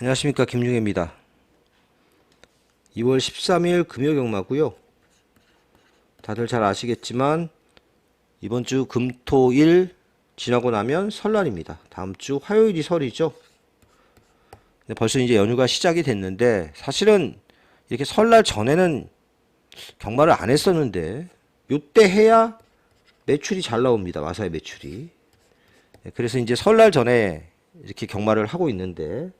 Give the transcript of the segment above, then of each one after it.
안녕하십니까, 김중혜입니다. 2월 13일 금요경마고요. 다들 잘 아시겠지만 이번 주 금토일 지나고 나면 설날입니다. 다음 주 화요일이 설이죠. 근데 벌써 이제 연휴가 시작이 됐는데 사실은 이렇게 설날 전에는 경마를 안 했었는데 요때 해야 매출이 잘 나옵니다. 마사의 매출이. 그래서 이제 설날 전에 이렇게 경마를 하고 있는데,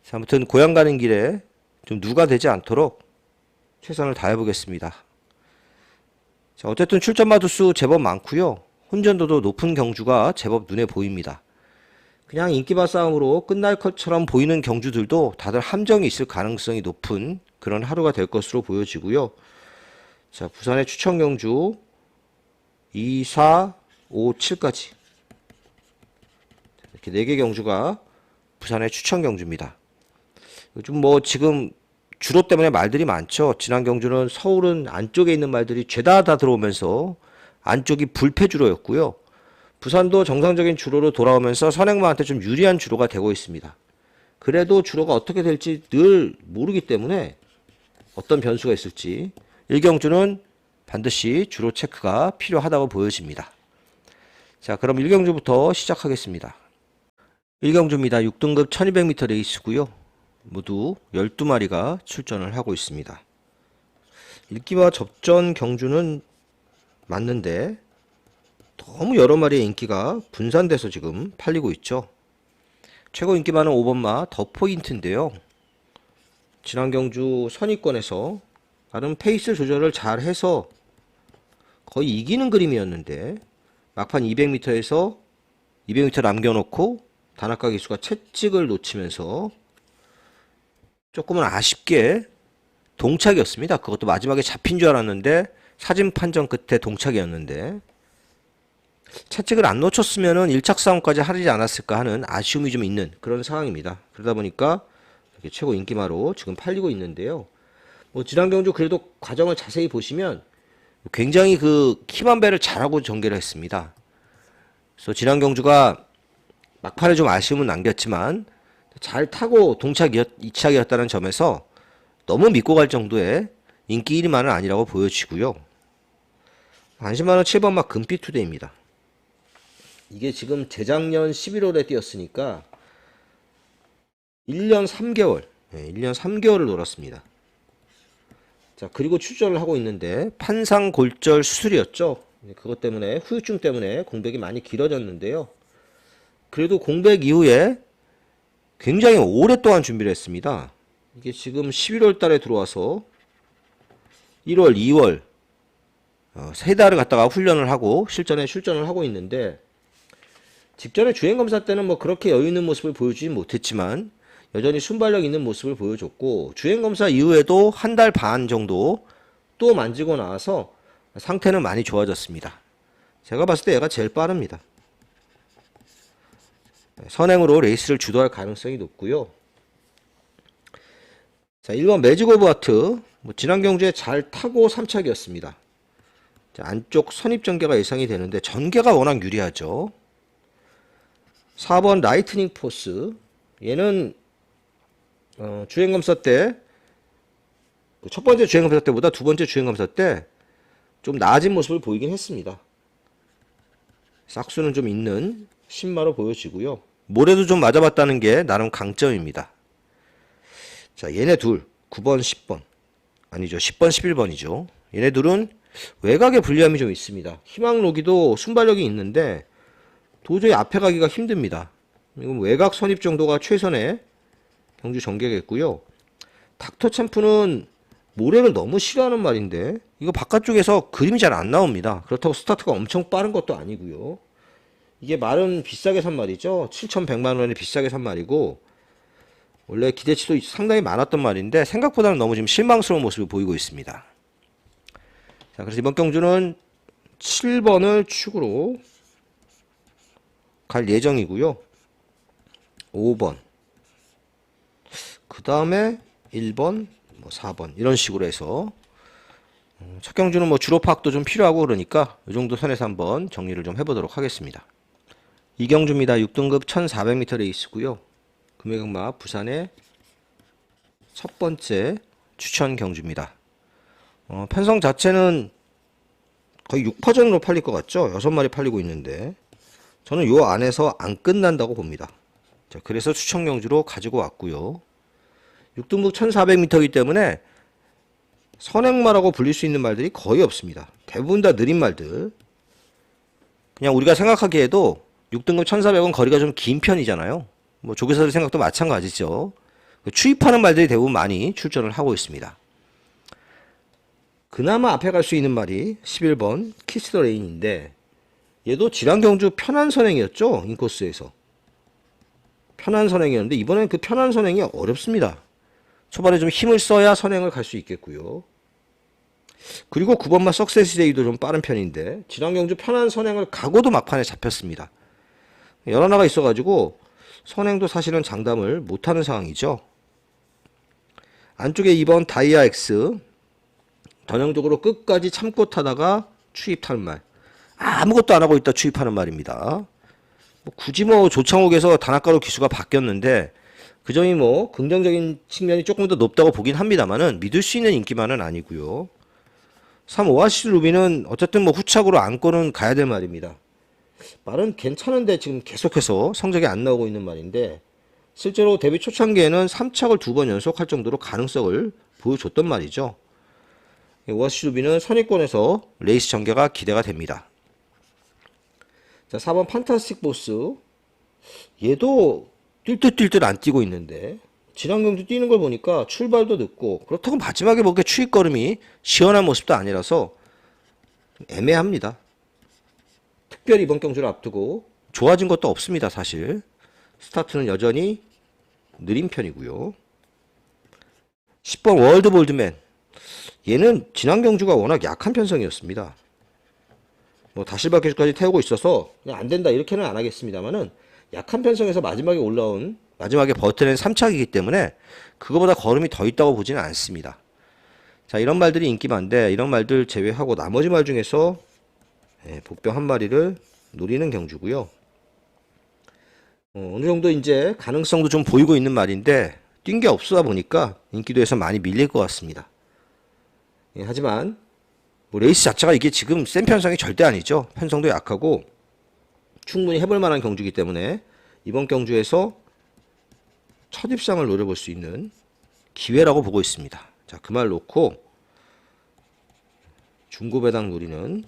자, 아무튼 고향 가는 길에 좀 누가 되지 않도록 최선을 다해 보겠습니다. 자, 어쨌든 출전 마두수 제법 많고요. 혼전도도 높은 경주가 제법 눈에 보입니다. 그냥 인기바 싸움으로 끝날 것처럼 보이는 경주들도 다들 함정이 있을 가능성이 높은 그런 하루가 될 것으로 보여지고요. 자, 부산의 추천 경주 2, 4, 5, 7까지 이렇게 4개 경주가 부산의 추천 경주입니다. 요즘 뭐 지금 주로 때문에 말들이 많죠. 지난 경주는 서울은 안쪽에 있는 말들이 죄다 다 들어오면서 안쪽이 불패주로였고요. 부산도 정상적인 주로로 돌아오면서 선행마한테 좀 유리한 주로가 되고 있습니다. 그래도 주로가 어떻게 될지 늘 모르기 때문에 어떤 변수가 있을지 1경주는 반드시 주로 체크가 필요하다고 보여집니다. 자, 그럼 1경주부터 시작하겠습니다. 1경주입니다. 6등급 1200m 레이스고요. 모두 12마리가 출전을 하고 있습니다. 일기와 접전 경주는 맞는데 너무 여러 마리의 인기가 분산돼서 지금 팔리고 있죠. 최고 인기 많은 5번마 더 포인트인데요. 지난 경주 선입권에서 나름 페이스 조절을 잘 해서 거의 이기는 그림이었는데 막판 200m에서 200m 남겨놓고 단학가 기수가 채찍을 놓치면서 조금은 아쉽게 동착이었습니다. 그것도 마지막에 잡힌 줄 알았는데 사진 판정 끝에 동착이었는데 채찍을 안 놓쳤으면은 1착 싸움까지 하지 않았을까 하는 아쉬움이 좀 있는 그런 상황입니다. 그러다 보니까 이렇게 최고 인기마로 지금 팔리고 있는데요. 뭐 지난 경주 그래도 과정을 자세히 보시면 굉장히 그 키만배를 잘하고 전개를 했습니다. 그래서 지난 경주가 막판에 좀 아쉬움은 남겼지만 잘 타고 동착 2착이었다는 점에서 너무 믿고 갈 정도의 인기 1위만은 아니라고 보여지고요. 안심만은 7번마 금빛투데이입니다. 이게 지금 재작년 11월에 뛰었으니까 1년 3개월, 1년 3개월을 놀았습니다. 자, 그리고 출전을 하고 있는데 판상골절 수술이었죠. 그것 때문에 후유증 때문에 공백이 많이 길어졌는데요. 그래도 공백 이후에 굉장히 오랫동안 준비를 했습니다. 이게 지금 11월 달에 들어와서 1월, 2월 세 달을 갖다가 훈련을 하고 실전에 출전을 하고 있는데, 직전에 주행검사 때는 뭐 그렇게 여유 있는 모습을 보여주지 못했지만 여전히 순발력 있는 모습을 보여줬고, 주행검사 이후에도 한 달 반 정도 또 만지고 나와서 상태는 많이 좋아졌습니다. 제가 봤을 때 얘가 제일 빠릅니다. 선행으로 레이스를 주도할 가능성이 높고요. 자, 1번 매직 오브 하트, 지난 경주에 잘 타고 3착이었습니다. 자, 안쪽 선입 전개가 예상이 되는데 전개가 워낙 유리하죠. 4번 라이트닝 포스, 얘는 주행검사 때 첫 번째 주행검사 때보다 두 번째 주행검사 때 좀 나아진 모습을 보이긴 했습니다. 싹수는 좀 있는 신마로 보여지고요. 모래도 좀 맞아봤다는 게 나름 강점입니다. 자, 얘네 둘 9번 10번 아니죠, 10번 11번이죠. 얘네 둘은 외곽에 불리함이 좀 있습니다. 희망로기도 순발력이 있는데 도저히 앞에 가기가 힘듭니다. 이건 외곽 선입 정도가 최선의 경주 전개겠고요. 닥터 챔프는 모래를 너무 싫어하는 말인데 이거 바깥쪽에서 그림이 잘 안 나옵니다. 그렇다고 스타트가 엄청 빠른 것도 아니고요. 이게 말은 비싸게 산 말이죠. 7,100만 원에 비싸게 산 말이고, 원래 기대치도 상당히 많았던 말인데 생각보다는 너무 지금 실망스러운 모습을 보이고 있습니다. 자, 그래서 이번 경주는 7번을 축으로 갈 예정이고요. 5번, 그 다음에 1번, 4번 이런 식으로 해서 첫 경주는 주로 파악도 좀 필요하고 그러니까 이 정도 선에서 한번 정리를 좀 해보도록 하겠습니다. 2경주입니다. 6등급 1400m 레이스고요. 금액마 부산의 첫 번째 추천 경주입니다. 편성 자체는 거의 6파전으로 팔릴 것 같죠? 6마리 팔리고 있는데 저는 요 안에서 안 끝난다고 봅니다. 자, 그래서 추천 경주로 가지고 왔고요. 6등분 1400m이기 때문에 선행마라고 불릴 수 있는 말들이 거의 없습니다. 대부분 다 느린 말들. 그냥 우리가 생각하기에도 6등급 1400은 거리가 좀 긴 편이잖아요. 뭐 조교사들 생각도 마찬가지죠. 추입하는 말들이 대부분 많이 출전을 하고 있습니다. 그나마 앞에 갈 수 있는 말이 11번 키스 더 레인인데 얘도 지난 경주 편한 선행이었죠. 인코스에서. 편한 선행이었는데 이번엔 그 편한 선행이 어렵습니다. 초반에 좀 힘을 써야 선행을 갈 수 있겠고요. 그리고 9번마 석세스 데이도 좀 빠른 편인데 지난 경주 편한 선행을 가고도 막판에 잡혔습니다. 여러 나가 있어가지고 선행도 사실은 장담을 못하는 상황이죠. 안쪽에 2번 다이아 X 전형적으로 끝까지 참고 타다가 추입하는 말. 아무것도 안 하고 있다 추입하는 말입니다. 굳이 조창욱에서 단학가로 기수가 바뀌었는데 그 점이 긍정적인 측면이 조금 더 높다고 보긴 합니다만은 믿을 수 있는 인기만은 아니고요. 3 오아시스 루비는 어쨌든 후착으로 안고는 가야 될 말입니다. 말은 괜찮은데 지금 계속해서 성적이 안 나오고 있는 말인데 실제로 데뷔 초창기에는 3착을 2번 연속할 정도로 가능성을 보여줬던 말이죠. 오아시스 루비는 선입권에서 레이스 전개가 기대가 됩니다. 자, 4번 판타스틱 보스. 얘도 뛸 듯 안 뛰고 있는데 지난 경주 뛰는 걸 보니까 출발도 늦고 그렇다고 마지막에 추입걸음이 시원한 모습도 아니라서 애매합니다. 특별히 이번 경주를 앞두고 좋아진 것도 없습니다. 사실 스타트는 여전히 느린 편이고요. 10번 월드 볼드맨. 얘는 지난 경주가 워낙 약한 편성이었습니다. 다실바 기수까지 태우고 있어서 그냥 안 된다 이렇게는 안 하겠습니다만은 약한 편성에서 마지막에 버텨낸 3착이기 때문에 그거보다 걸음이 더 있다고 보지는 않습니다. 자, 이런 말들이 인기 많은데 이런 말들 제외하고 나머지 말 중에서 복병 한 마리를 노리는 경주고요. 어느 정도 이제 가능성도 좀 보이고 있는 말인데 뛴 게 없다 보니까 인기도에서 많이 밀릴 것 같습니다. 하지만 레이스 자체가 이게 지금 센 편성이 절대 아니죠. 편성도 약하고 충분히 해볼 만한 경주이기 때문에 이번 경주에서 첫 입상을 노려볼 수 있는 기회라고 보고 있습니다. 자, 그 말 놓고 중고배당 노리는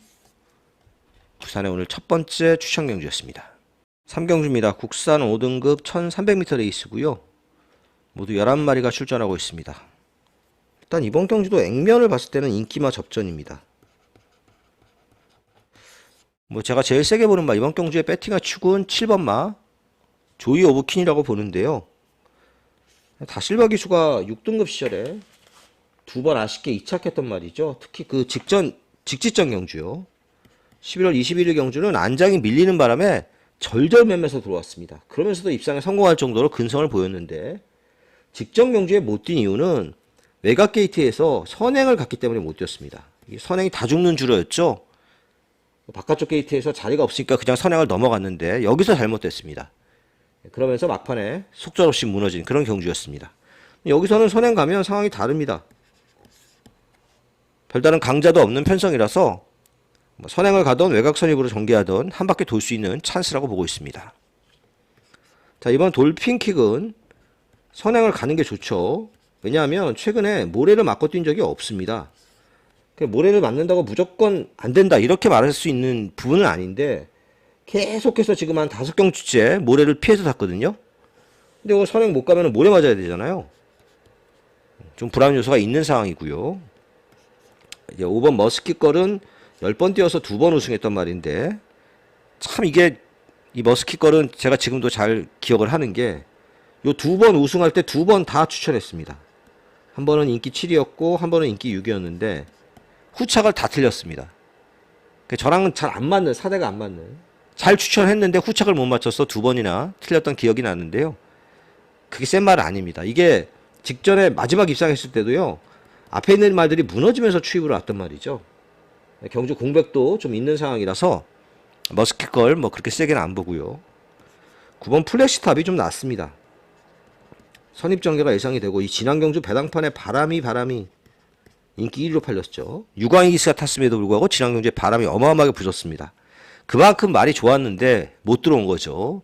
부산의 오늘 첫 번째 추천 경주였습니다. 3경주입니다. 국산 5등급 1300m 레이스고요. 모두 11마리가 출전하고 있습니다. 일단 이번 경주도 액면을 봤을 때는 인기마 접전입니다. 제가 제일 세게 보는 말 이번 경주의 배팅할 축은 7번마 조이 오브킨이라고 보는데요. 다실바 기수가 6등급 시절에 2번 아쉽게 이착했던 말이죠. 특히 그 직지전 경주요. 11월 21일 경주는 안장이 밀리는 바람에 절절매매서 들어왔습니다. 그러면서도 입상에 성공할 정도로 근성을 보였는데 직전 경주에 못 뛴 이유는 외곽 게이트에서 선행을 갔기 때문에 못 뛰었습니다. 선행이 다 죽는 주로였죠. 바깥쪽 게이트에서 자리가 없으니까 그냥 선행을 넘어갔는데 여기서 잘못됐습니다. 그러면서 막판에 속절없이 무너진 그런 경주였습니다. 여기서는 선행 가면 상황이 다릅니다. 별다른 강자도 없는 편성이라서 선행을 가던 외곽 선입으로 전개하던 한 바퀴 돌 수 있는 찬스라고 보고 있습니다. 자, 이번 돌핀킥은 선행을 가는 게 좋죠. 왜냐하면 최근에 모래를 맞고 뛴 적이 없습니다. 모래를 맞는다고 무조건 안 된다 이렇게 말할 수 있는 부분은 아닌데 계속해서 지금 한 5경주째 모래를 피해서 탔거든요. 근데 이거 선행 못 가면 모래 맞아야 되잖아요. 좀 불안 요소가 있는 상황이고요. 이제 5번 머스킷걸은 10번 뛰어서 2번 우승했던 말인데 참 이게 이 머스킷걸은 제가 지금도 잘 기억을 하는 게 요 2번 우승할 때 2번 다 추천했습니다. 한 번은 인기 7이었고 한 번은 인기 6이었는데 후착을 다 틀렸습니다. 저랑은 잘 안 맞는, 사대가 안 맞는. 잘 추천했는데 후착을 못 맞춰서 2번이나 틀렸던 기억이 나는데요. 그게 센 말은 아닙니다. 이게 직전에 마지막 입상했을 때도요. 앞에 있는 말들이 무너지면서 추입으로 왔단 말이죠. 경주 공백도 좀 있는 상황이라서 머스킷걸 그렇게 세게는 안 보고요. 9번 플래시탑이 좀 낫습니다. 선입 전개가 예상이 되고 이 지난 경주 배당판에 바람이 인기 1위로 팔렸죠. 유광이기스가 탔음에도 불구하고 지난 경주에 바람이 어마어마하게 부졌습니다. 그만큼 말이 좋았는데 못 들어온 거죠.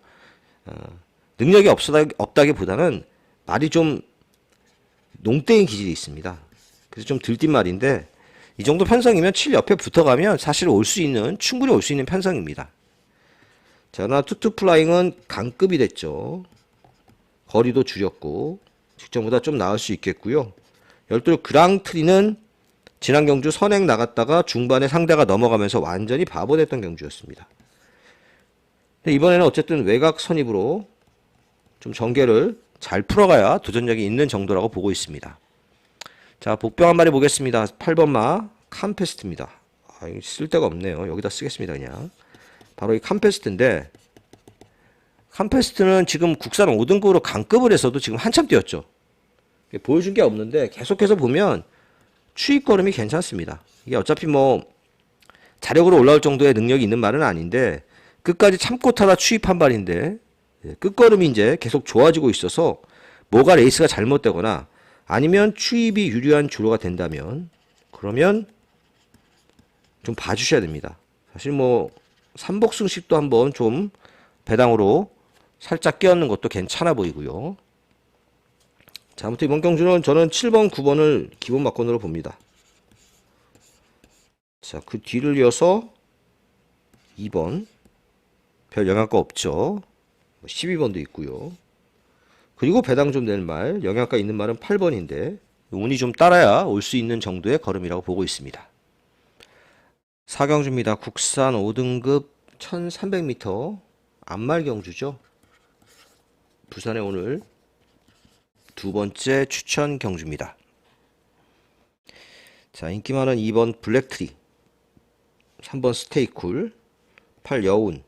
능력이 없다기보다는 말이 좀 농땡이 기질이 있습니다. 그래서 좀 들뛴 말인데 이 정도 편성이면 7 옆에 붙어가면 사실 충분히 올 수 있는 편성입니다. 자, 그러나 투투 플라잉은 강급이 됐죠. 거리도 줄였고 직전보다 좀 나을 수 있겠고요. 12 그랑트리는 지난 경주 선행 나갔다가 중반에 상대가 넘어가면서 완전히 바보 됐던 경주였습니다. 근데 이번에는 어쨌든 외곽 선입으로 좀 전개를 잘 풀어가야 도전력이 있는 정도라고 보고 있습니다. 자, 복병 한 마리 보겠습니다. 8번 마 캄페스트입니다. 이거 쓸 데가 없네요. 여기다 쓰겠습니다. 그냥 바로 이 캄페스트인데, 캄페스트는 지금 국산 5등급으로 강급을 해서도 지금 한참 뛰었죠. 보여준 게 없는데 계속해서 보면 추입 걸음이 괜찮습니다. 이게 어차피 뭐 자력으로 올라올 정도의 능력이 있는 말은 아닌데 끝까지 참고 타다 추입한 발인데 끝걸음이 이제 계속 좋아지고 있어서 뭐가 레이스가 잘못되거나 아니면 추입이 유리한 주로가 된다면 그러면 좀 봐주셔야 됩니다. 사실 뭐 삼복승식도 한번 좀 배당으로 살짝 끼얹는 것도 괜찮아 보이고요. 자, 아무튼 이번 경주는 저는 7번, 9번을 기본 막건으로 봅니다. 자, 그 뒤를 이어서 2번 별 영향가 없죠. 12번도 있고요. 그리고 배당 좀 될 말, 영향가 있는 말은 8번인데 운이 좀 따라야 올 수 있는 정도의 걸음이라고 보고 있습니다. 4경주입니다. 국산 5등급 1300m 암말 경주죠. 부산에 오늘 두 번째 추천 경주입니다. 자, 인기 많은 2번 블랙트리, 3번 스테이쿨, 8 여운,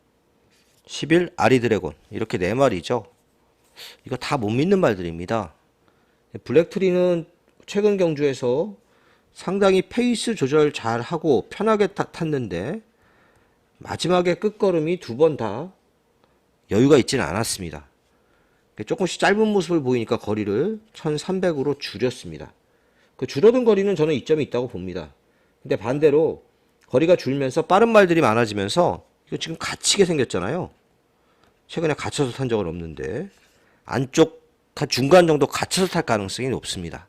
11 아리드래곤, 이렇게 네 마리죠. 이거 다 못 믿는 말들입니다. 블랙트리는 최근 경주에서 상당히 페이스 조절 잘 하고 편하게 탔는데 마지막에 끝걸음이 두 번 다 여유가 있지는 않았습니다. 조금씩 짧은 모습을 보이니까 거리를 1300으로 줄였습니다. 그 줄어든 거리는 저는 이점이 있다고 봅니다. 근데 반대로 거리가 줄면서 빠른 말들이 많아지면서 이거 지금 갇히게 생겼잖아요. 최근에 갇혀서 탄 적은 없는데 안쪽 한 중간 정도 갇혀서 탈 가능성이 높습니다.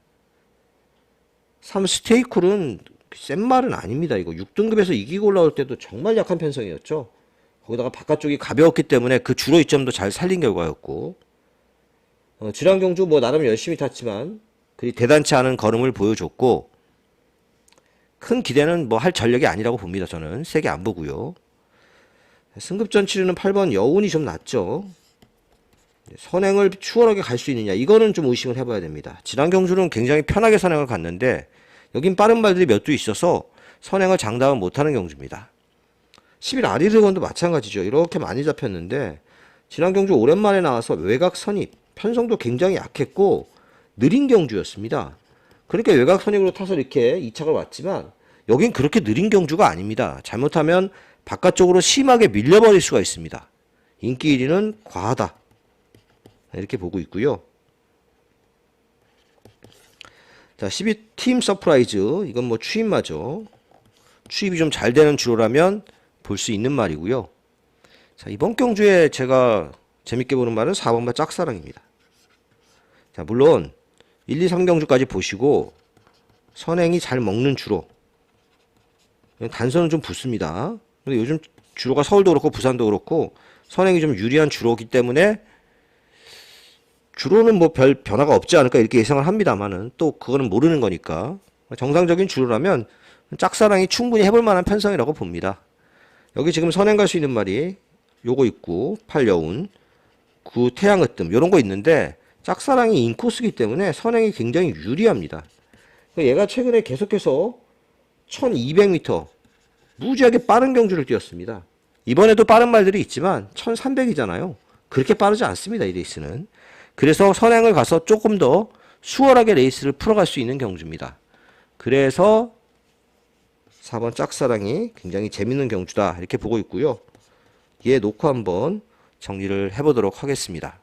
3 스테이쿨은 센 말은 아닙니다. 이거 6등급에서 이기고 올라올 때도 정말 약한 편성이었죠. 거기다가 바깥쪽이 가벼웠기 때문에 그 주로 이점도 잘 살린 결과였고, 지난 경주 뭐 나름 열심히 탔지만 그리 대단치 않은 걸음을 보여줬고 큰 기대는 뭐 할 전력이 아니라고 봅니다. 저는 세게 안 보고요. 승급전 치르는 8번 여운이 좀 낮죠. 선행을 추월하게 갈 수 있느냐, 이거는 좀 의심을 해봐야 됩니다. 지난 경주는 굉장히 편하게 선행을 갔는데 여긴 빠른 말들이 몇 두 있어서 선행을 장담은 못하는 경주입니다. 11 아리르건도 마찬가지죠. 이렇게 많이 잡혔는데 지난 경주 오랜만에 나와서 외곽 선입 편성도 굉장히 약했고 느린 경주였습니다. 그러니까 외곽 선입으로 타서 이렇게 2착을 왔지만 여긴 그렇게 느린 경주가 아닙니다. 잘못하면 바깥쪽으로 심하게 밀려버릴 수가 있습니다. 인기 1위는 과하다, 이렇게 보고 있고요. 자, 12 팀 서프라이즈, 이건 뭐 추입마죠. 추입이 좀 잘 되는 주로라면 볼 수 있는 말이고요. 자, 이번 경주에 제가 재밌게 보는 말은 4번마 짝사랑입니다. 자, 물론 1, 2, 3경주까지 보시고 선행이 잘 먹는 주로, 단선은 좀 붙습니다. 근데 요즘 주로가 서울도 그렇고 부산도 그렇고 선행이 좀 유리한 주로이기 때문에 주로는 뭐 별 변화가 없지 않을까 이렇게 예상을 합니다만은 또 그거는 모르는 거니까 정상적인 주로라면 짝사랑이 충분히 해볼 만한 편성이라고 봅니다. 여기 지금 선행 갈 수 있는 말이 요거 있고 8 여운, 9 태양으뜸 요런 거 있는데 짝사랑이 인코스기 때문에 선행이 굉장히 유리합니다. 얘가 최근에 계속해서 1200m 무지하게 빠른 경주를 뛰었습니다. 이번에도 빠른 말들이 있지만 1300이잖아요. 그렇게 빠르지 않습니다, 이 레이스는. 그래서 선행을 가서 조금 더 수월하게 레이스를 풀어갈 수 있는 경주입니다. 그래서 4번 짝사랑이 굉장히 재밌는 경주다, 이렇게 보고 있고요. 얘 놓고 한번 정리를 해보도록 하겠습니다.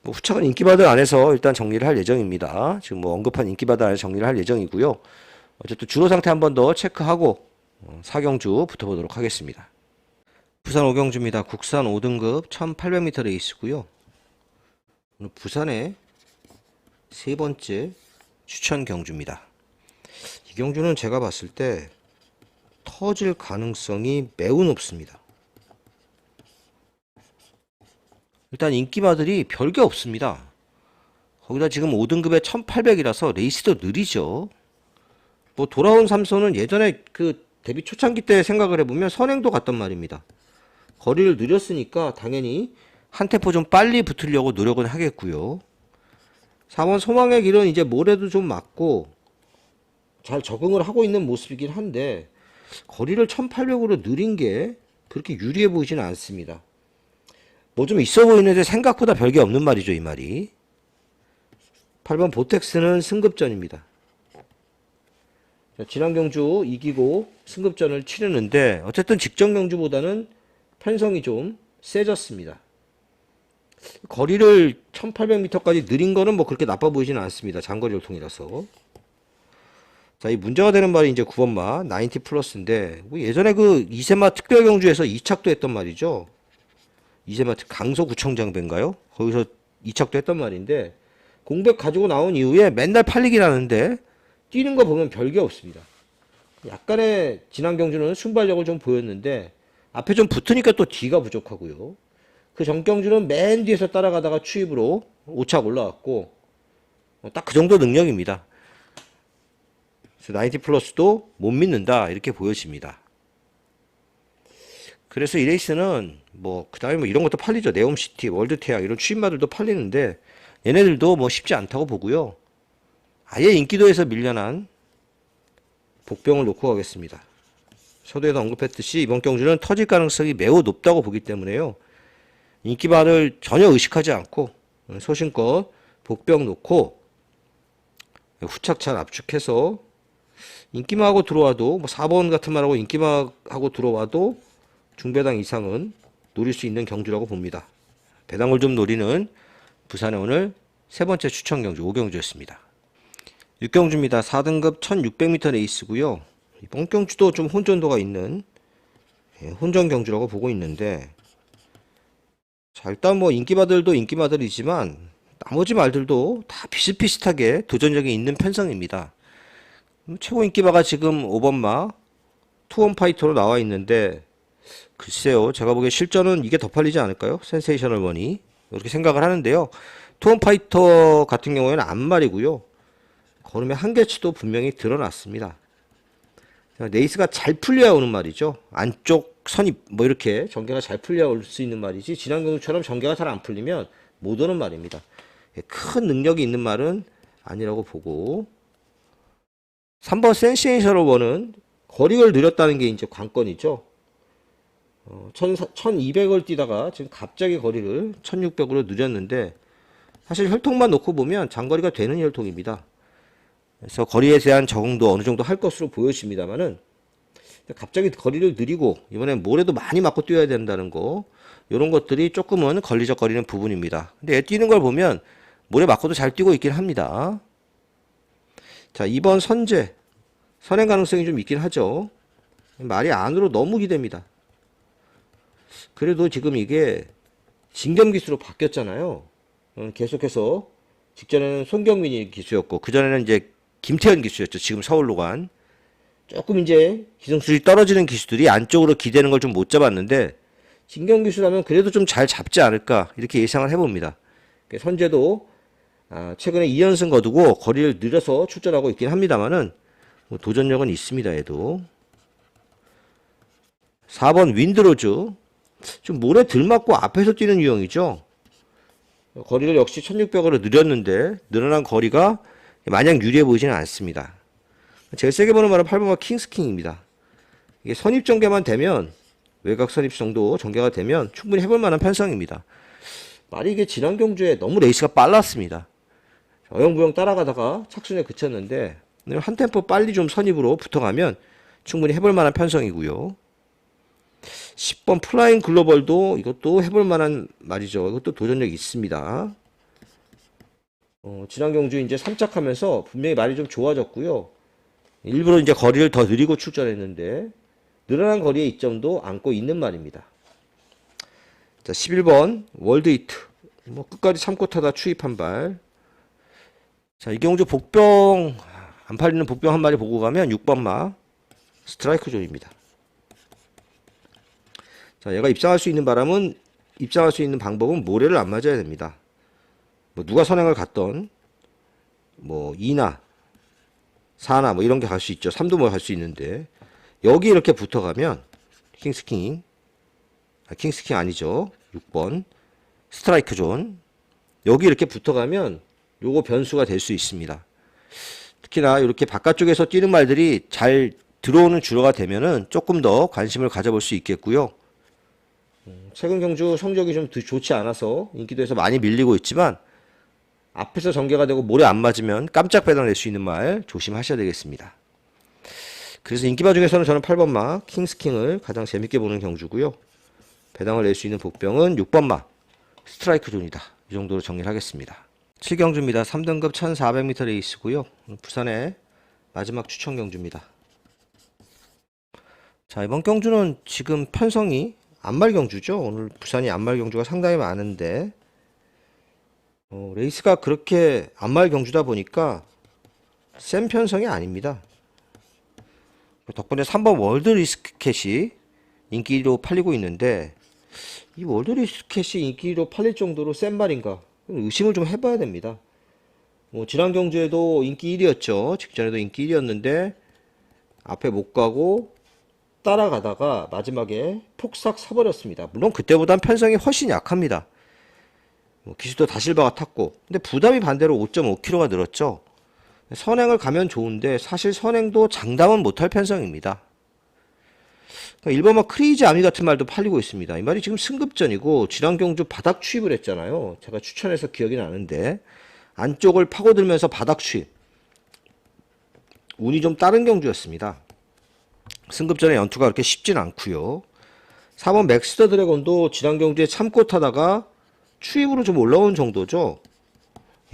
뭐 후착은 인기바들 안에서 일단 정리를 할 예정입니다. 지금 뭐 언급한 인기바들 안에서 정리를 할 예정이고요. 어쨌든 주로 상태 한 번 더 체크하고 4경주 붙어보도록 하겠습니다. 부산 5경주입니다. 국산 5등급 1800m 레이스고요. 오늘 부산의 세 번째 추천 경주입니다. 이 경주는 제가 봤을 때 터질 가능성이 매우 높습니다. 일단 인기마들이 별게 없습니다. 거기다 지금 5등급에 1800이라서 레이스도 느리죠. 뭐 돌아온 삼선은 예전에 그 데뷔 초창기 때 생각을 해보면 선행도 갔단 말입니다. 거리를 늘렸으니까 당연히 한 템포 좀 빨리 붙으려고 노력은 하겠고요. 4번 소망의 길은 이제 모래도 좀 맞고 잘 적응을 하고 있는 모습이긴 한데 거리를 1800으로 느린 게 그렇게 유리해 보이지는 않습니다. 뭐 좀 있어 보이는데 생각보다 별게 없는 말이죠, 이 말이. 8번 보텍스는 승급전입니다. 지난 경주 이기고 승급전을 치르는데 어쨌든 직전 경주보다는 편성이 좀 세졌습니다. 거리를 1800m까지 느린 거는 뭐 그렇게 나빠 보이지는 않습니다. 장거리 혈통이라서. 자, 이 문제가 되는 말이 이제 9번마 90 플러스인데 뭐 예전에 그 이세마 특별 경주에서 2착도 했던 말이죠. 이세마 강서구청장배인가요? 거기서 2착도 했던 말인데 공백 가지고 나온 이후에 맨날 팔리긴 하는데 뛰는 거 보면 별게 없습니다. 약간의 지난 경주는 순발력을 좀 보였는데 앞에 좀 붙으니까 또 뒤가 부족하고요. 그 전 경주는 맨 뒤에서 따라가다가 추입으로 5착 올라왔고 딱 그 정도 능력입니다. 그래서 90 플러스도 못 믿는다 이렇게 보여집니다. 그래서 이 레이스는 뭐 그다음에 뭐 이런 것도 팔리죠. 네옴시티, 월드태양 이런 추임마들도 팔리는데 얘네들도 뭐 쉽지 않다고 보고요. 아예 인기도에서 밀려난 복병을 놓고 가겠습니다. 서두에도 언급했듯이 이번 경주는 터질 가능성이 매우 높다고 보기 때문에요. 인기발을 전혀 의식하지 않고 소신껏 복병 놓고 후착 잘 압축해서 인기마하고 들어와도 뭐 4번 같은 말하고 인기마하고 들어와도 중배당 이상은 노릴 수 있는 경주라고 봅니다. 배당을 좀 노리는 부산의 오늘 세 번째 추천 경주 5경주였습니다. 6경주입니다. 4등급 1600m 레이스고요. 이번 경주도 좀 혼전도가 있는 혼전 경주라고 보고 있는데 자, 일단 뭐 인기마들도 인기마들이지만 나머지 말들도 다 비슷비슷하게 도전력이 있는 편성입니다. 최고 인기마가 지금 5번마 투원파이터로 나와 있는데 글쎄요, 제가 보기에 실전은 이게 더 팔리지 않을까요? 센세이셔널 머니 이렇게 생각을 하는데요. 투원파이터 같은 경우에는 앞말이고요. 걸음의 한계치도 분명히 드러났습니다. 레이스가 잘 풀려야 오는 말이죠. 안쪽 선입 뭐 이렇게 전개가 잘 풀려야 올 수 있는 말이지 지난 경주처럼 전개가 잘 안 풀리면 못 오는 말입니다. 큰 능력이 있는 말은 아니라고 보고 3번 센세이셔널 원은 거리를 늘렸다는 게 이제 관건이죠. 1200을 뛰다가 지금 갑자기 거리를 1600으로 늘렸는데 사실 혈통만 놓고 보면 장거리가 되는 혈통입니다. 그래서 거리에 대한 적응도 어느 정도 할 것으로 보여집니다만은 갑자기 거리를 늘리고 이번엔 모래도 많이 맞고 뛰어야 된다는 거 이런 것들이 조금은 걸리적거리는 부분입니다. 근데 얘 뛰는 걸 보면 모래 맞고도 잘 뛰고 있긴 합니다. 자, 2번 선제 선행 가능성이 좀 있긴 하죠. 말이 안으로 너무 기대입니다. 그래도 지금 이게 진겸 기수로 바뀌었잖아요. 계속해서 직전에는 손경민이 기수였고 그전에는 이제 김태현 기수였죠. 지금 서울로 간 조금 이제 기승술이 떨어지는 기수들이 안쪽으로 기대는 걸 좀 못 잡았는데 진경 기수라면 그래도 좀 잘 잡지 않을까 이렇게 예상을 해봅니다. 선제도 최근에 2연승 거두고 거리를 늘려서 출전하고 있긴 합니다만은 뭐 도전력은 있습니다. 얘도 4번 윈드로즈 좀 모래 들맞고 앞에서 뛰는 유형이죠. 거리를 역시 1600으로 늘렸는데 늘어난 거리가 마냥 유리해 보이지는 않습니다. 제일 세게 보는 말은 8번마 킹스킹입니다. 이게 선입 전개만 되면 외곽 선입 정도 전개가 되면 충분히 해볼 만한 편성입니다. 말이 이게 지난 경주에 너무 레이스가 빨랐습니다. 어영부영 따라가다가 착순에 그쳤는데 한 템포 빨리 좀 선입으로 붙어가면 충분히 해볼 만한 편성이고요. 10번 플라잉 글로벌도 이것도 해볼 만한 말이죠. 이것도 도전력이 있습니다. 지난 경주 이제 3착하면서 분명히 말이 좀 좋아졌고요. 일부러 이제 거리를 더 느리고 출전했는데 늘어난 거리의 이점도 안고 있는 말입니다. 자, 11번 월드히트. 뭐 끝까지 참고 타다 추입 한 발. 자, 이 경주 복병 안 팔리는 복병 한 마리 보고 가면 6번 마 스트라이크 존입니다. 자, 얘가 입장할 수 있는 방법은 모래를 안 맞아야 됩니다. 뭐 누가 선행을 갔던 뭐 2나 4나 뭐 이런 게 갈 수 있죠. 3도 뭐 갈 수 있는데 여기 이렇게 붙어가면 킹스킹 아니죠. 6번 스트라이크 존 여기 이렇게 붙어가면 요거 변수가 될 수 있습니다. 특히나 이렇게 바깥쪽에서 뛰는 말들이 잘 들어오는 주로가 되면은 조금 더 관심을 가져볼 수 있겠고요. 최근 경주 성적이 좀 좋지 않아서 인기도에서 많이 밀리고 있지만 앞에서 전개가 되고 모래 안 맞으면 깜짝 배당 낼 수 있는 말 조심하셔야 되겠습니다. 그래서 인기바 중에서는 저는 8번 마 킹스킹을 가장 재밌게 보는 경주고요. 배당을 낼 수 있는 복병은 6번 마 스트라이크 존이다. 이 정도로 정리를 하겠습니다. 7경주입니다. 3등급 1400m 레이스고요. 부산의 마지막 추천 경주입니다. 자, 이번 경주는 지금 편성이 안말 경주죠. 오늘 부산이 안말 경주가 상당히 많은데 레이스가 그렇게 안말 경주다 보니까 센 편성이 아닙니다. 덕분에 3번 월드 리스크캣이 인기로 팔리고 있는데 이 월드 리스크캣이 인기로 팔릴 정도로 센 말인가 의심을 좀 해봐야 됩니다. 지난 경주에도 인기 1위였죠. 직전에도 인기 1위였는데 앞에 못 가고 따라가다가 마지막에 폭삭 서버렸습니다. 물론 그때보단 편성이 훨씬 약합니다. 기수도 다실바가 탔고 근데 부담이 반대로 5.5kg가 늘었죠. 선행을 가면 좋은데 사실 선행도 장담은 못할 편성입니다. 일본마 크레이지 아미 같은 말도 팔리고 있습니다. 이 말이 지금 승급전이고 지난 경주 바닥 추입을 했잖아요. 제가 추천해서 기억이 나는데 안쪽을 파고들면서 바닥 추입 운이 좀 다른 경주였습니다. 승급전의 연투가 그렇게 쉽진 않고요. 4번 맥스터 드래곤도 지난 경주에 참고 타다가 추입으로 좀 올라온 정도죠.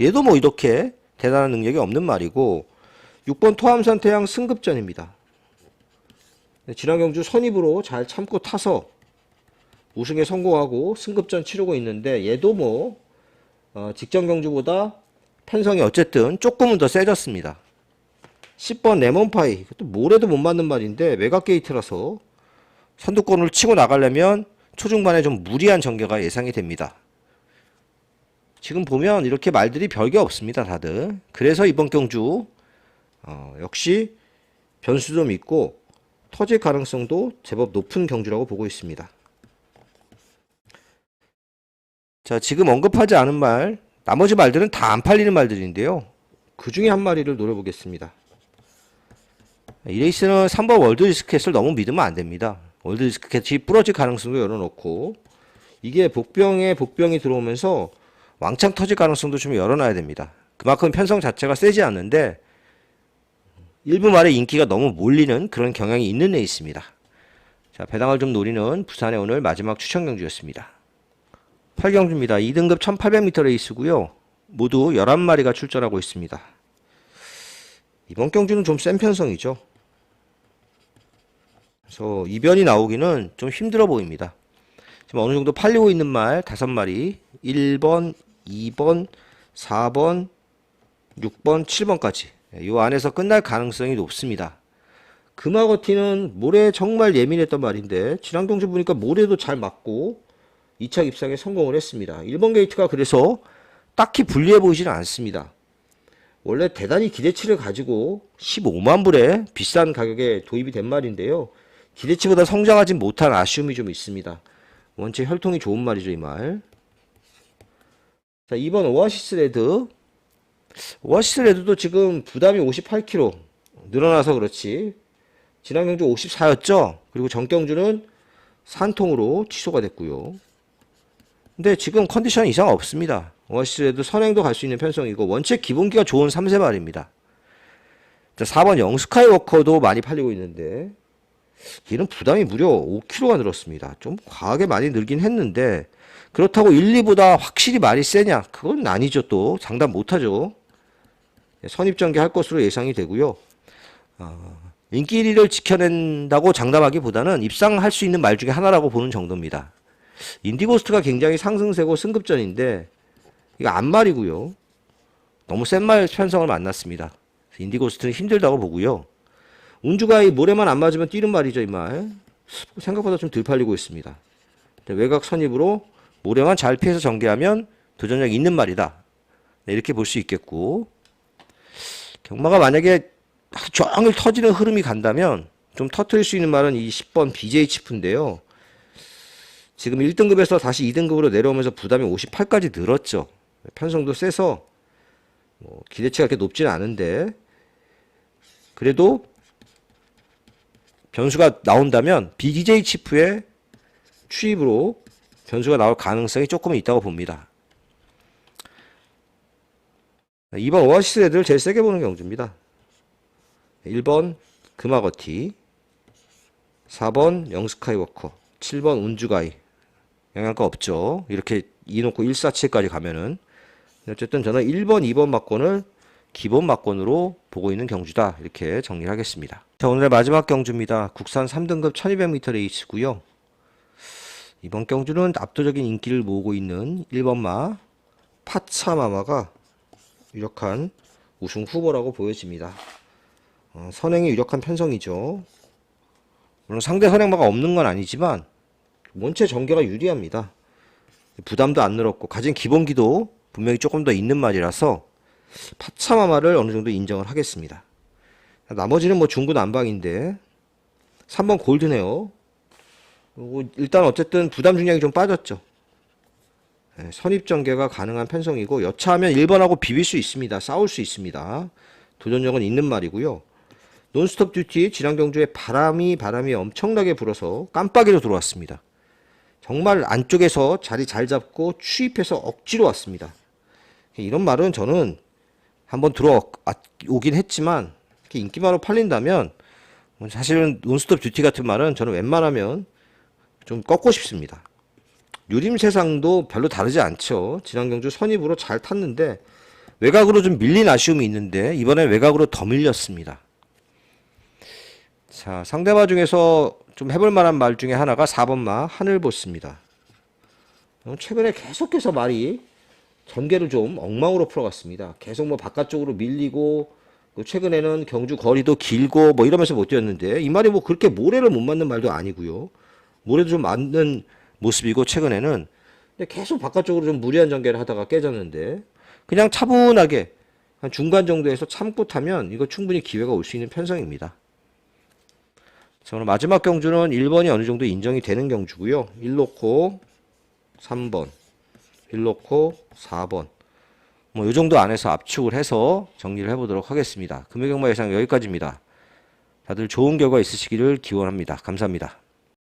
얘도 뭐 이렇게 대단한 능력이 없는 말이고 6번 토함산 태양 승급전입니다. 지난 경주 선입으로 잘 참고 타서 우승에 성공하고 승급전 치르고 있는데 얘도 뭐 직전 경주보다 편성이 어쨌든 조금은 더 세졌습니다. 10번 레몬파이 이것도 모래도 못 맞는 말인데 외곽 게이트라서 선두권을 치고 나가려면 초중반에 좀 무리한 전개가 예상이 됩니다. 지금 보면 이렇게 말들이 별게 없습니다. 다들. 그래서 이번 경주 역시 변수 좀 있고 터질 가능성도 제법 높은 경주라고 보고 있습니다. 자, 지금 언급하지 않은 말 나머지 말들은 다 안 팔리는 말들인데요. 그 중에 한 마리를 노려보겠습니다. 이 레이스는 3번 월드 리스크캣을 너무 믿으면 안 됩니다. 월드 리스크캣이 부러질 가능성도 열어놓고 이게 복병이 들어오면서 왕창 터질 가능성도 좀 열어놔야 됩니다. 그만큼 편성 자체가 세지 않는데 일부 말의 인기가 너무 몰리는 그런 경향이 있는 레이스입니다. 자, 배당을 좀 노리는 부산의 오늘 마지막 추천 경주였습니다. 8경주입니다. 2등급 1800m 레이스고요. 모두 11마리가 출전하고 있습니다. 이번 경주는 좀 센 편성이죠. 그래서 이변이 나오기는 좀 힘들어 보입니다. 지금 어느 정도 팔리고 있는 말 5마리 1번, 2번, 4번, 6번, 7번까지 이 안에서 끝날 가능성이 높습니다. 금화거티는 모래에 정말 예민했던 말인데 지난 경주 보니까 모래도 잘 맞고 2차 입상에 성공을 했습니다. 1번 게이트가 그래서 딱히 불리해 보이지는 않습니다. 원래 대단히 기대치를 가지고 15만 불에 비싼 가격에 도입이 된 말인데요. 기대치보다 성장하지 못한 아쉬움이 좀 있습니다. 원체 혈통이 좋은 말이죠, 이 말. 자, 2번 오아시스 레드. 오아시스 레드도 지금 부담이 58kg 늘어나서 그렇지. 지난 경주 54였죠. 그리고 전 경주는 산통으로 취소가 됐고요. 근데 지금 컨디션 이상 없습니다. 오아시스 레드 선행도 갈 수 있는 편성이고 원체 기본기가 좋은 3세 말입니다. 자, 4번 영스카이워커도 많이 팔리고 있는데 얘는 부담이 무려 5kg가 늘었습니다. 좀 과하게 많이 늘긴 했는데 그렇다고 1, 2보다 확실히 말이 세냐? 그건 아니죠. 또 장담 못하죠. 선입전개할 것으로 예상이 되고요. 인기 1위를 지켜낸다고 장담하기보다는 입상할 수 있는 말 중에 하나라고 보는 정도입니다. 인디고스트가 굉장히 상승세고 승급전인데 이거 안말이고요. 너무 센 말 편성을 만났습니다. 인디고스트는 힘들다고 보고요. 운주가 이 모래만 안 맞으면 뛰는 말이죠, 이 말. 생각보다 좀 덜 팔리고 있습니다. 외곽 선입으로 모래만 잘 피해서 전개하면 도전력 있는 말이다. 이렇게 볼 수 있겠고, 경마가 만약에 하루 종일 터지는 흐름이 간다면 좀 터트릴 수 있는 말은 이 10번 BJ 치프인데요. 지금 1등급에서 다시 2등급으로 내려오면서 부담이 58까지 늘었죠. 편성도 세서 기대치가 그렇게 높지는 않은데, 그래도 변수가 나온다면 BJ 치프의 추입으로 변수가 나올 가능성이 조금은 있다고 봅니다. 2번 오아시스 레드를 제일 세게 보는 경주입니다. 1번 금화거티, 4번 영스카이워커, 7번 운주가이. 영향가 없죠. 이렇게 2놓고 147까지 가면은. 어쨌든 저는 1번, 2번 막권을 기본 막권으로 보고 있는 경주다. 이렇게 정리를 하겠습니다. 자, 오늘의 마지막 경주입니다. 국산 3등급 1200m 레이스고요. 이번 경주는 압도적인 인기를 모으고 있는 1번마 파차마마가 유력한 우승 후보라고 보여집니다. 선행이 유력한 편성이죠. 물론 상대 선행마가 없는 건 아니지만 원체 전개가 유리합니다. 부담도 안 늘었고 가진 기본기도 분명히 조금 더 있는 말이라서 파차마마를 어느 정도 인정을 하겠습니다. 나머지는 뭐 중구 난방인데 3번 골드네요. 일단 어쨌든 부담 중량이 좀 빠졌죠. 선입 전개가 가능한 편성이고 여차하면 1번하고 비빌 수 있습니다. 싸울 수 있습니다. 도전력은 있는 말이고요. 논스톱 듀티 지난 경주에 바람이 엄청나게 불어서 깜빡이로 들어왔습니다. 정말 안쪽에서 자리 잘 잡고 추입해서 억지로 왔습니다. 이런 말은 저는 한번 들어오긴 했지만 인기마로 팔린다면 사실은 논스톱 듀티 같은 말은 저는 웬만하면 좀 꺾고 싶습니다. 유림세상도 별로 다르지 않죠. 지난 경주 선입으로 잘 탔는데 외곽으로 좀 밀린 아쉬움이 있는데 이번에 외곽으로 더 밀렸습니다. 자, 상대마 중에서 좀 해볼 만한 말 중에 하나가 4번마 하늘보스입니다. 최근에 계속해서 말이 전개를 좀 엉망으로 풀어갔습니다. 계속 뭐 바깥쪽으로 밀리고 최근에는 경주 거리도 길고 뭐 이러면서 못 뛰었는데 이 말이 뭐 그렇게 모래를 못 맞는 말도 아니고요. 모래도 좀 맞는 모습이고 최근에는 계속 바깥쪽으로 좀 무리한 전개를 하다가 깨졌는데 그냥 차분하게 한 중간 정도에서 참고 타면 이거 충분히 기회가 올 수 있는 편성입니다. 자, 오늘 마지막 경주는 1번이 어느 정도 인정이 되는 경주고요. 1놓고 3번, 1놓고 4번 뭐 이 정도 안에서 압축을 해서 정리를 해보도록 하겠습니다. 금요경마 예상 여기까지입니다. 다들 좋은 결과 있으시기를 기원합니다. 감사합니다.